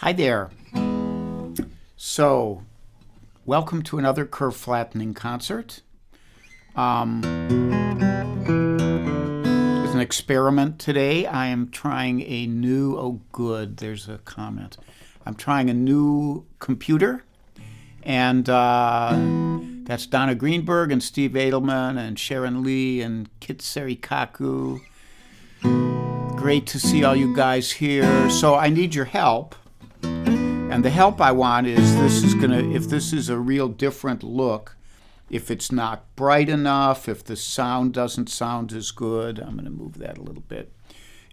Hi there. So, welcome to another curve flattening concert. As an experiment today, I am trying a new, there's a comment. I'm trying a new computer, and that's Donna Greenberg and Steve Edelman and Sharon Lee and Kit Serikaku. Great to see all you guys here. So I need your help. And the help I want is if this is a real different look, if it's not bright enough, if the sound doesn't sound as good, I'm going to move that a little bit.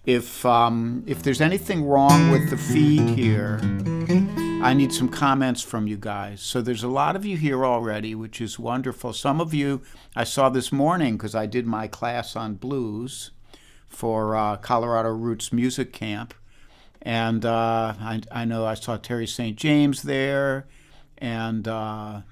If there's anything wrong with the feed here, I need some comments from you guys. So there's a lot of you here already, which is wonderful. Some of you I saw this morning because I did my class on blues for Colorado Roots Music Camp. And I know I saw Terry St. James there, and let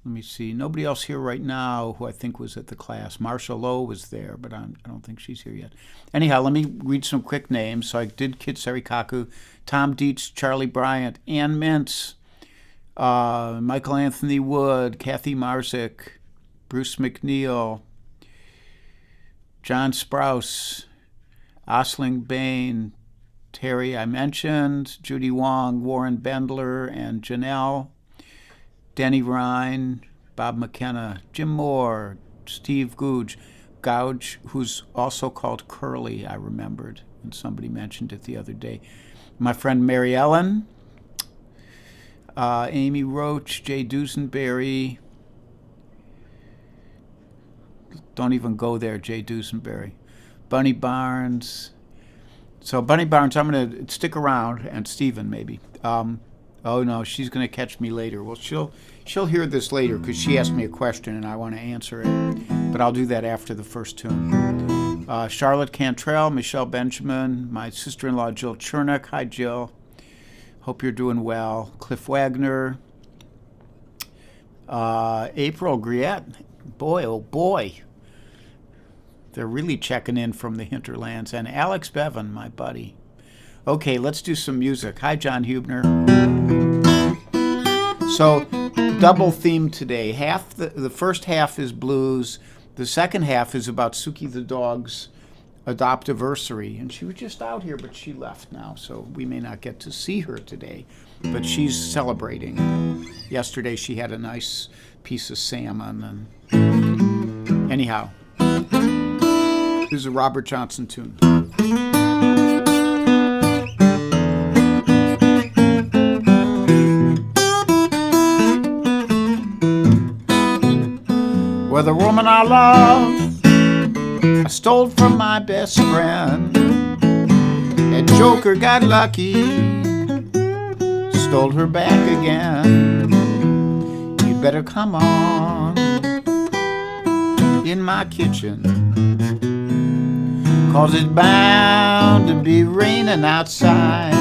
me see, nobody else here right now who I think was at the class. Marsha Lowe was there, but I don't think she's here yet. Anyhow, let me read some quick names. So I did Kit Serikaku, Tom Dietz, Charlie Bryant, Ann Mintz, Michael Anthony Wood, Kathy Marzik, Bruce McNeil, John Sprouse, Osling Bain, Terry I mentioned, Judy Wong, Warren Bendler, and Janelle, Denny Ryan, Bob McKenna, Jim Moore, Steve Gouge, who's also called Curly, I remembered, and somebody mentioned it the other day. My friend Mary Ellen, Amy Roach, Jay Dusenberry. Don't even go there, Jay Dusenberry. Bunny Barnes. So Bunny Barnes, I'm going to stick around, and Stephen maybe. Oh no, she's going to catch me later. Well, she'll hear this later because she asked me a question and I want to answer it. But I'll do that after the first tune. Charlotte Cantrell, Michelle Benjamin, my sister-in-law Jill Chernick. Hi, Jill. Hope you're doing well. Cliff Wagner. April Griette. Boy, oh boy. They're really checking in from the hinterlands. And Alex Bevan, my buddy. Okay, let's do some music. Hi, John Hubner. So, double theme today. The first half is blues. The second half is about Suki the dog's adoptiversary. And she was just out here, but she left now. So we may not get to see her today. But she's celebrating. Yesterday she had a nice piece of salmon. And anyhow. This is a Robert Johnson tune. Well, the woman I love, I stole from my best friend. That joker got lucky, stole her back again. You better come on in my kitchen. 'Cause it's bound to be raining outside.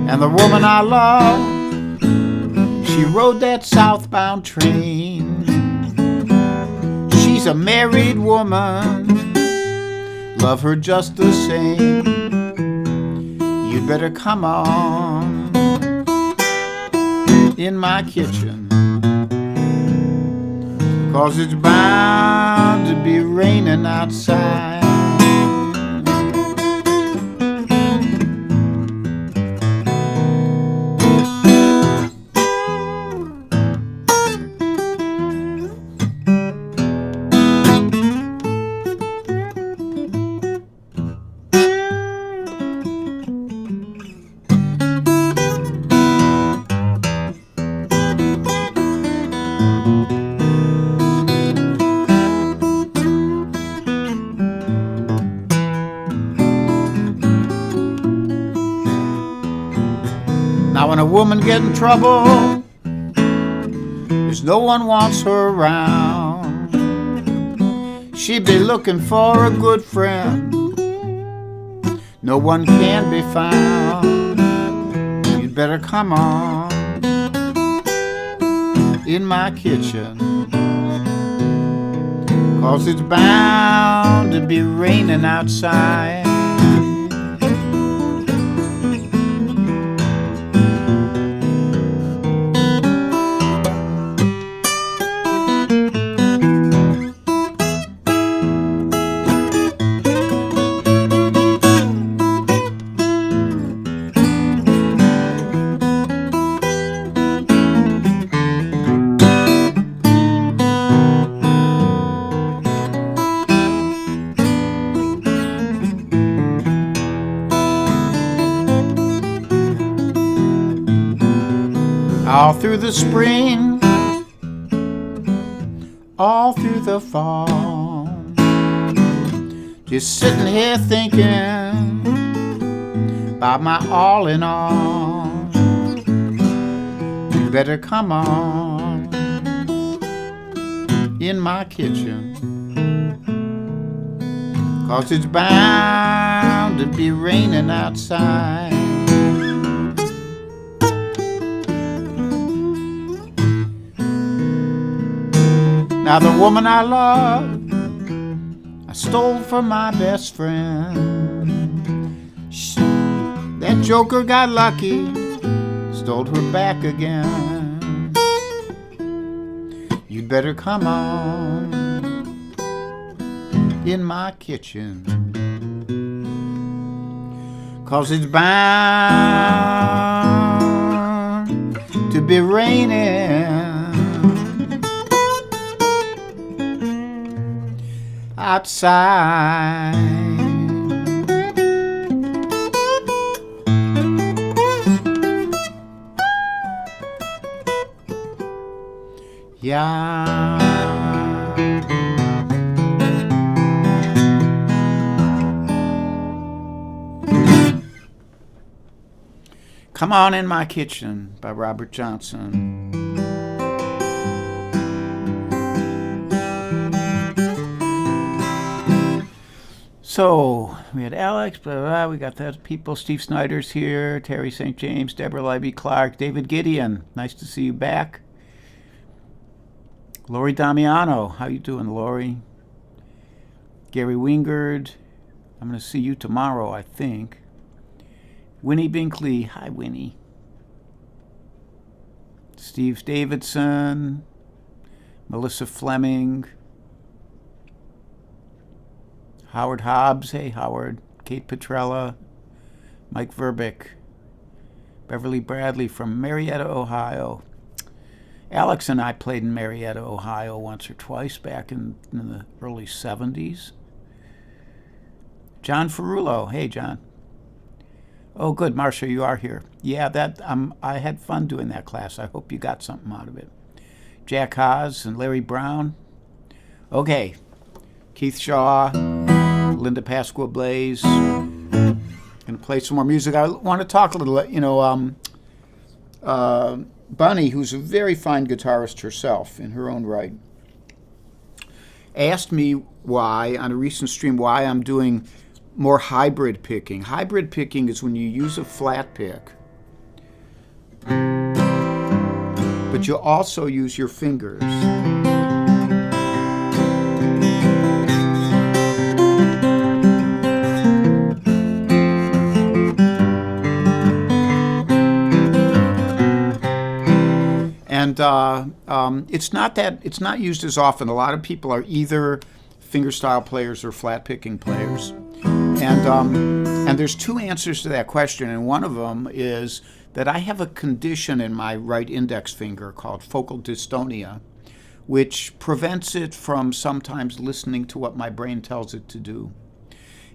And the woman I love, she rode that southbound train. She's a married woman, love her just the same. You'd better come on in my kitchen. 'Cause it's bound to be raining outside. Now when a woman get in trouble, there's no one wants her around. She'd be looking for a good friend, no one can be found. You'd better come on in my kitchen, 'cause it's bound to be raining outside. All through the spring, all through the fall, just sitting here thinking about my all in all. You better come on in my kitchen, 'cause it's bound to be raining outside. Now the woman I love, I stole from my best friend. That joker got lucky, stole her back again. You'd better come on in my kitchen, 'cause it's bound to be raining outside. Yeah. Come On in My Kitchen by Robert Johnson. So we had Alex, blah, blah, blah. We got that people. Steve Snyder's here, Terry St. James, Deborah Libby Clark, David Gideon. Nice to see you back. Lori Damiano, how you doing, Lori? Gary Wingard, I'm going to see you tomorrow, I think. Winnie Binkley, hi Winnie. Steve Davidson, Melissa Fleming. Howard Hobbs, hey Howard, Kate Petrella, Mike Verbick, Beverly Bradley from Marietta, Ohio. Alex and I played in Marietta, Ohio once or twice back in the early 70s. John Ferrulo, hey John. Oh good, Marcia, you are here. Yeah, I had fun doing that class. I hope you got something out of it. Jack Haas and Larry Brown. Okay, Keith Shaw, Linda Pasqua Blaze. Gonna play some more music. I want to talk a little, Bunny, who's a very fine guitarist herself in her own right, asked me why, on a recent stream, why I'm doing more hybrid picking. Hybrid picking is when you use a flat pick, but you also use your fingers. And it's not used as often. A lot of people are either fingerstyle players or flat picking players. And there's two answers to that question, and one of them is that I have a condition in my right index finger called focal dystonia, which prevents it from sometimes listening to what my brain tells it to do.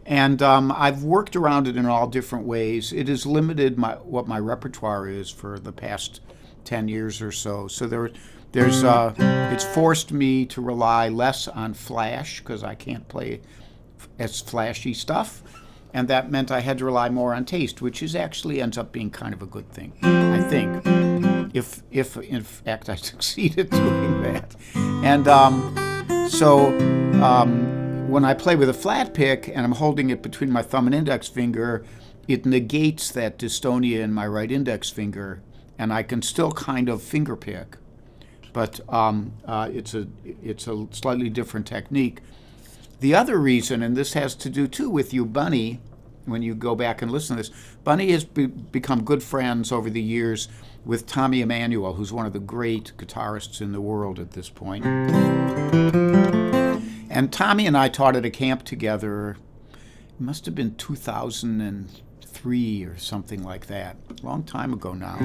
And I've worked around it in all different ways. It has limited what my repertoire is for the past 10 years or so. So it's forced me to rely less on flash because I can't play as flashy stuff, and that meant I had to rely more on taste, which actually ends up being kind of a good thing, I think, if in fact I succeed at doing that. And so when I play with a flat pick and I'm holding it between my thumb and index finger, it negates that dystonia in my right index finger, and I can still kind of finger pick. but it's a slightly different technique. The other reason, and this has to do too with you, Bunny, when you go back and listen to this, Bunny has become good friends over the years with Tommy Emmanuel, who's one of the great guitarists in the world at this point. And Tommy and I taught at a camp together. It must have been 2003 or something like that, a long time ago now.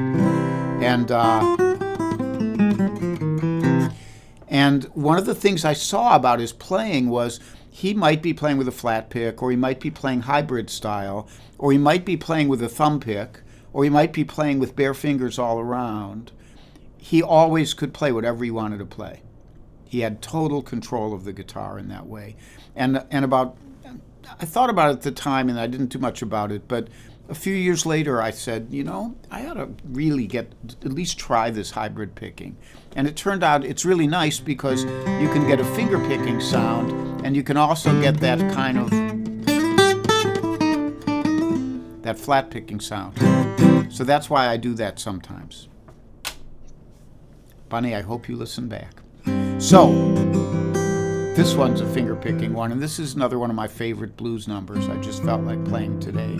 And one of the things I saw about his playing was he might be playing with a flat pick, or he might be playing hybrid style, or he might be playing with a thumb pick, or he might be playing with bare fingers all around. He always could play whatever he wanted to play. He had total control of the guitar in that way. And I thought about it at the time, and I didn't do much about it, but a few years later I said, I ought to really at least try this hybrid picking. And it turned out it's really nice because you can get a finger picking sound, and you can also get that kind of that flat picking sound. So that's why I do that sometimes. Bunny, I hope you listen back. So this one's a finger picking one, and this is another one of my favorite blues numbers I just felt like playing today.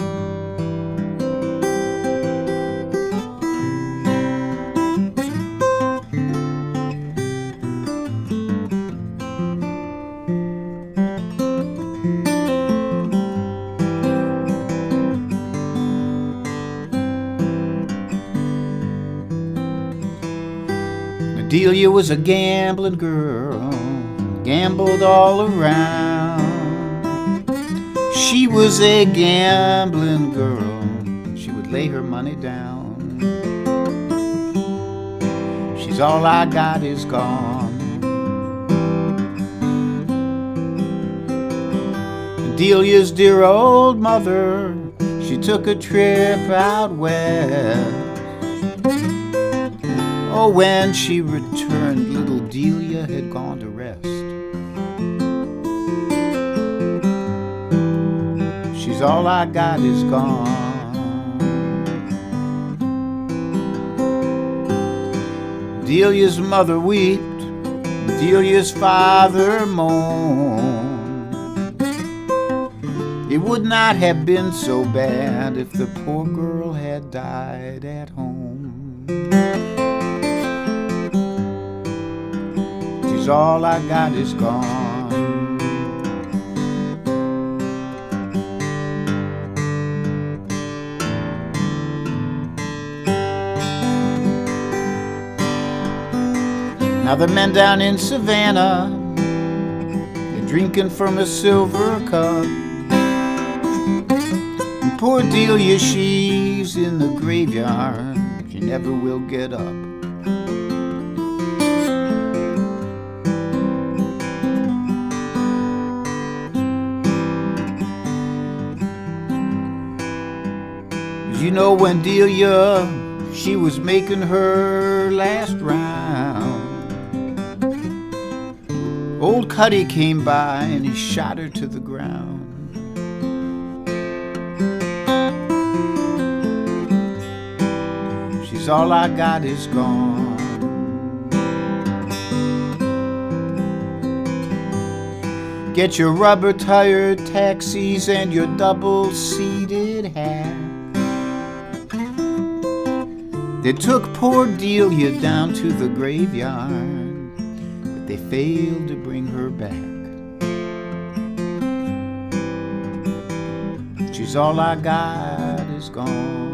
Delia was a gambling girl, gambled all around. She was a gambling girl, she would lay her money down. She's all I got is gone. Delia's dear old mother, she took a trip out west. Oh, when she returned, little Delia had gone to rest. She's all I got is gone. Delia's mother wept, Delia's father moaned. It would not have been so bad if the poor girl had died at home. All I got is gone. Now the men down in Savannah, they're drinking from a silver cup. And poor Delia, she's in the graveyard, she never will get up. When Delia, she was making her last round, old Cuddy came by and he shot her to the ground. She's all I got is gone. Get your rubber-tired taxis and your double-seated hat. They took poor Delia down to the graveyard, but they failed to bring her back. She's all I got is gone.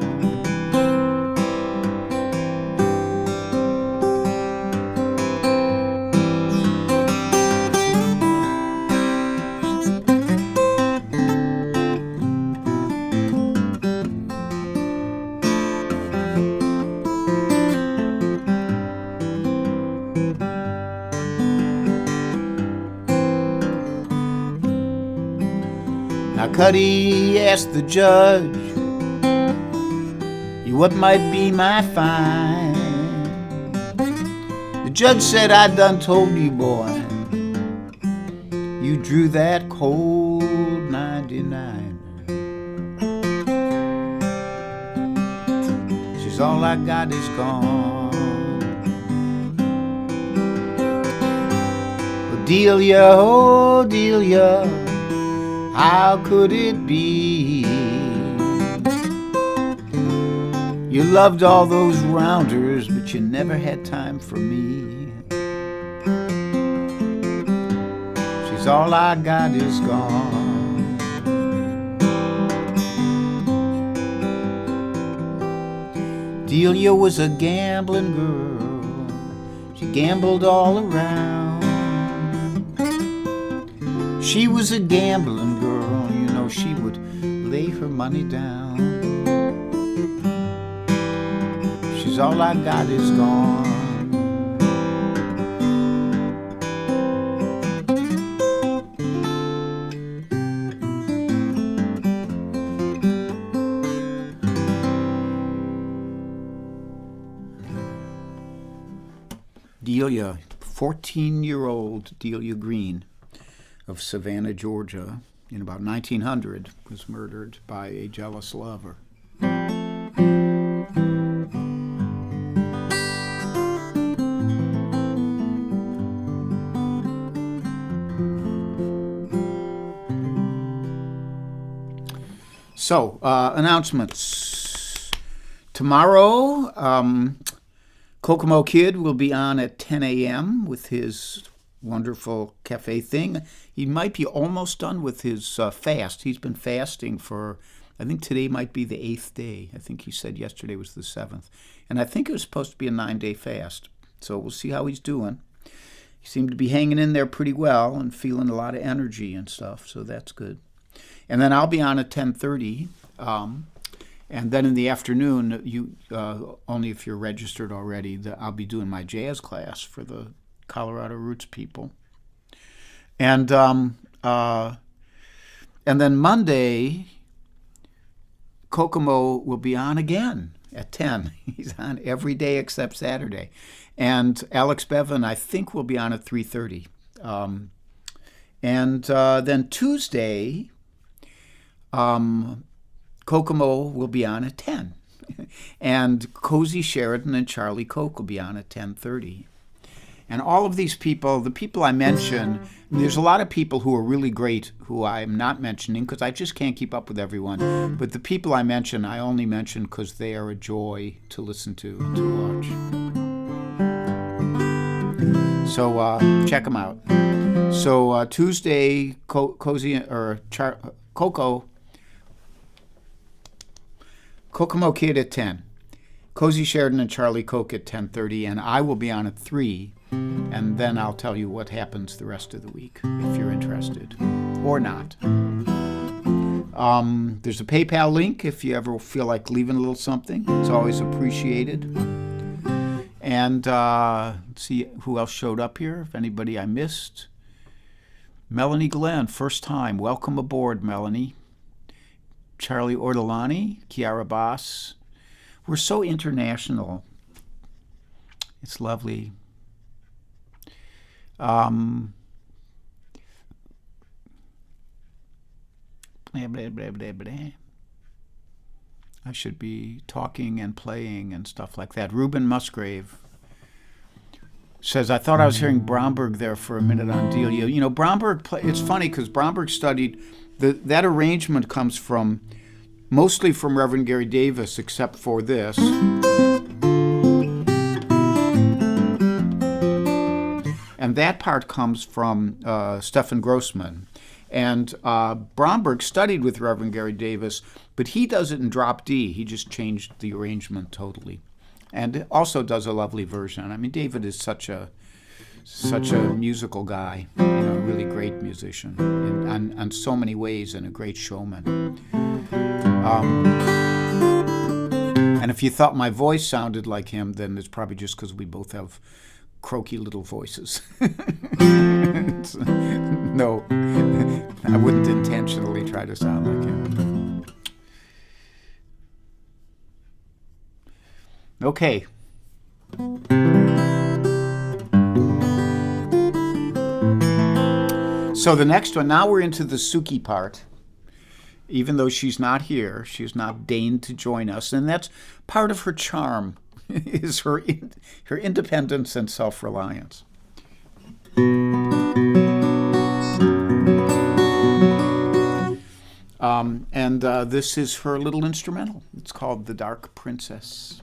Cuddy asked the judge, what might be my fine? The judge said, I done told you, boy, you drew that cold 99. She's all I got is gone. Delia, oh Delia, how could it be? You loved all those rounders, but you never had time for me. She's all I got is gone. Delia was a gambling girl. She gambled all around. She was a gambling girl, you know, she would lay her money down. She's all I got is gone. Delia, 14-year-old Delia Green of Savannah, Georgia, in about 1900, was murdered by a jealous lover. So, announcements. Tomorrow, Kokomo Kid will be on at 10 a.m. with his wonderful cafe thing. He might be almost done with his fast. He's been fasting for, I think today might be the 8th day. I think he said yesterday was the 7th. And I think it was supposed to be a 9-day fast. So we'll see how he's doing. He seemed to be hanging in there pretty well and feeling a lot of energy and stuff, so that's good. And then I'll be on at 10:30. And then in the afternoon, you only if you're registered already, I'll be doing my jazz class for the Colorado Roots people. And then Monday, Kokomo will be on again at 10. He's on every day except Saturday. And Alex Bevan, I think, will be on at 3:30. And then Tuesday, Kokomo will be on at 10. And Cozy Sheridan and Charlie Koch will be on at 10:30. And all of these people, the people I mention, there's a lot of people who are really great who I'm not mentioning because I just can't keep up with everyone. But the people I mention, I only mention because they are a joy to listen to and to watch. So check them out. So Tuesday, Kokomo Kid at 10. Cozy Sheridan and Charlie Koch at 10:30, and I will be on at 3, and then I'll tell you what happens the rest of the week, if you're interested, or not. There's a PayPal link if you ever feel like leaving a little something. It's always appreciated. And let's see who else showed up here, if anybody I missed. Melanie Glenn, first time. Welcome aboard, Melanie. Charlie Ortolani, Kiara Boss. We're so international. It's lovely. Blah, blah, blah, blah, blah. I should be talking and playing and stuff like that. Ruben Musgrave says, I thought I was hearing Bromberg there for a minute on Delia. You know, Bromberg, it's funny because Bromberg studied, that arrangement comes from, mostly from Reverend Gary Davis, except for this. And that part comes from Stefan Grossman. And Bromberg studied with Reverend Gary Davis, but he does it in drop D. He just changed the arrangement totally. And also does a lovely version. I mean, David is such a musical guy, you know, a really great musician on so many ways and a great showman. And if you thought my voice sounded like him, then it's probably just because we both have croaky little voices. No, I wouldn't intentionally try to sound like him. Okay. So the next one, now we're into the Suki part. Even though she's not here, she's not deigned to join us, and that's part of her charm, is her independence and self-reliance. And this is her little instrumental. It's called The Dark Princess.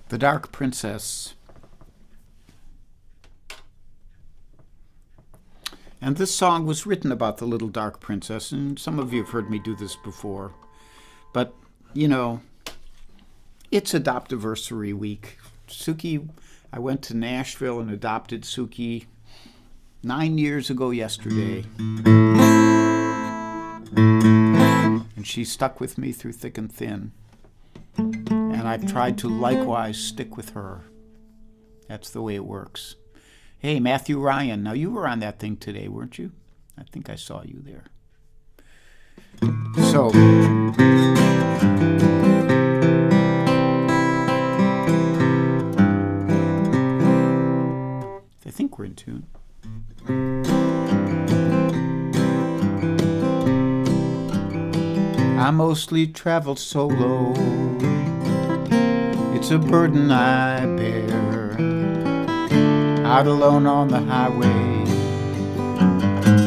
The Dark Princess. And this song was written about the little dark princess, and some of you have heard me do this before. But, you know, it's Adoptiversary week. Suki, I went to Nashville and adopted Suki 9 years ago yesterday. And she stuck with me through thick and thin. And I've tried to likewise stick with her. That's the way it works. Hey, Matthew Ryan. Now, you were on that thing today, weren't you? I think I saw you there. So, I think we're in tune. I mostly travel solo. It's a burden I bear, out alone on the highway,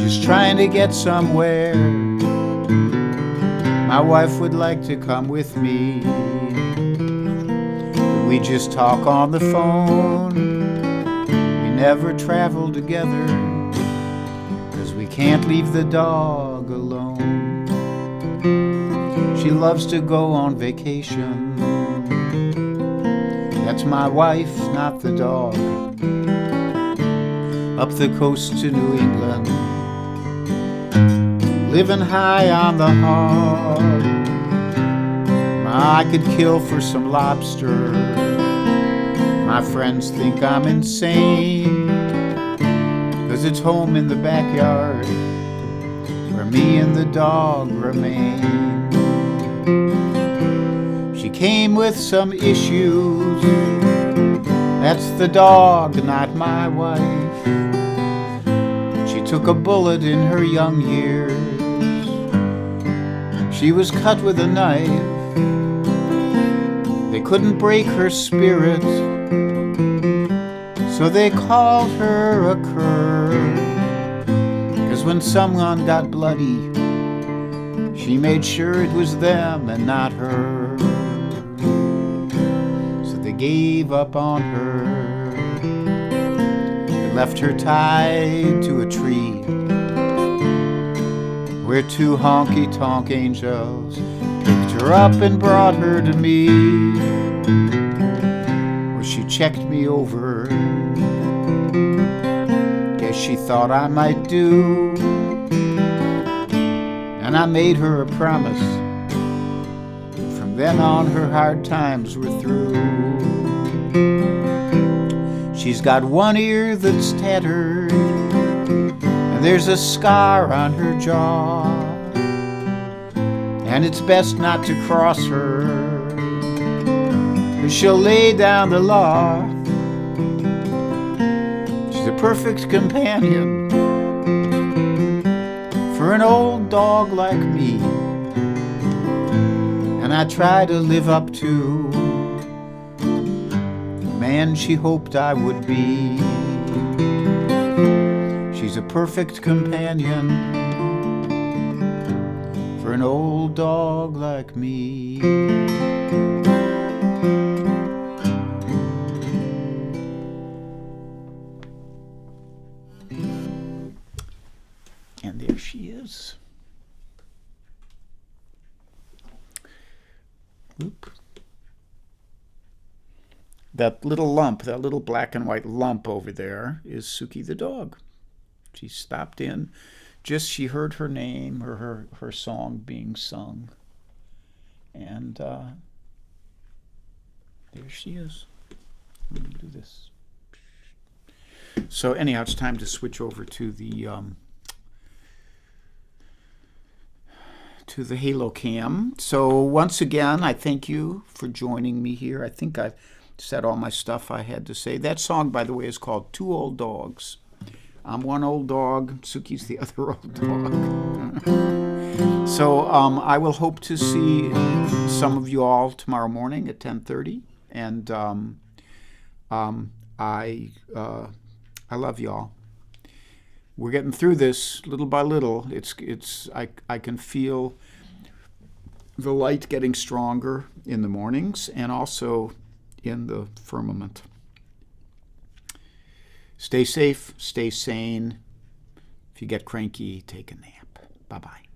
just trying to get somewhere. My wife would like to come with me, but we just talk on the phone. We never travel together, 'cause we can't leave the dog alone. She loves to go on vacation. That's my wife, not the dog. Up the coast to New England, living high on the hog. I could kill for some lobster. My friends think I'm insane, 'cause it's home in the backyard where me and the dog remain. She came with some issues. That's the dog, not my wife. She took a bullet in her young years. She was cut with a knife. They couldn't break her spirit, so they called her a cur. 'Cause when someone got bloody, she made sure it was them and not her. Gave up on her. They left her tied to a tree, where two honky-tonk angels picked her up and brought her to me, where she checked me over. Guess she thought I might do, and I made her a promise. From then on, her hard times were through. She She's got one ear that's tattered, and there's a scar on her jaw, and it's best not to cross her, 'cause she'll lay down the law. She's a perfect companion for an old dog like me, and I try to live up to the man she hoped I would be. She's a perfect companion for an old dog like me. And there she is. Oop. That little lump, that little black and white lump over there is Suki the dog. She stopped in. Just she heard her name or her song being sung. And there she is. Let me do this. So anyhow, it's time to switch over to the Halo Cam. So once again, I thank you for joining me here. I think I've said all my stuff I had to say. That song, by the way, is called Two Old Dogs. I'm one old dog, Suki's the other old dog. So I will hope to see some of you all tomorrow morning at 10:30. And I love y'all. We're getting through this little by little. I can feel the light getting stronger in the mornings and also in the firmament. Stay safe, stay sane. If you get cranky, take a nap. Bye-bye.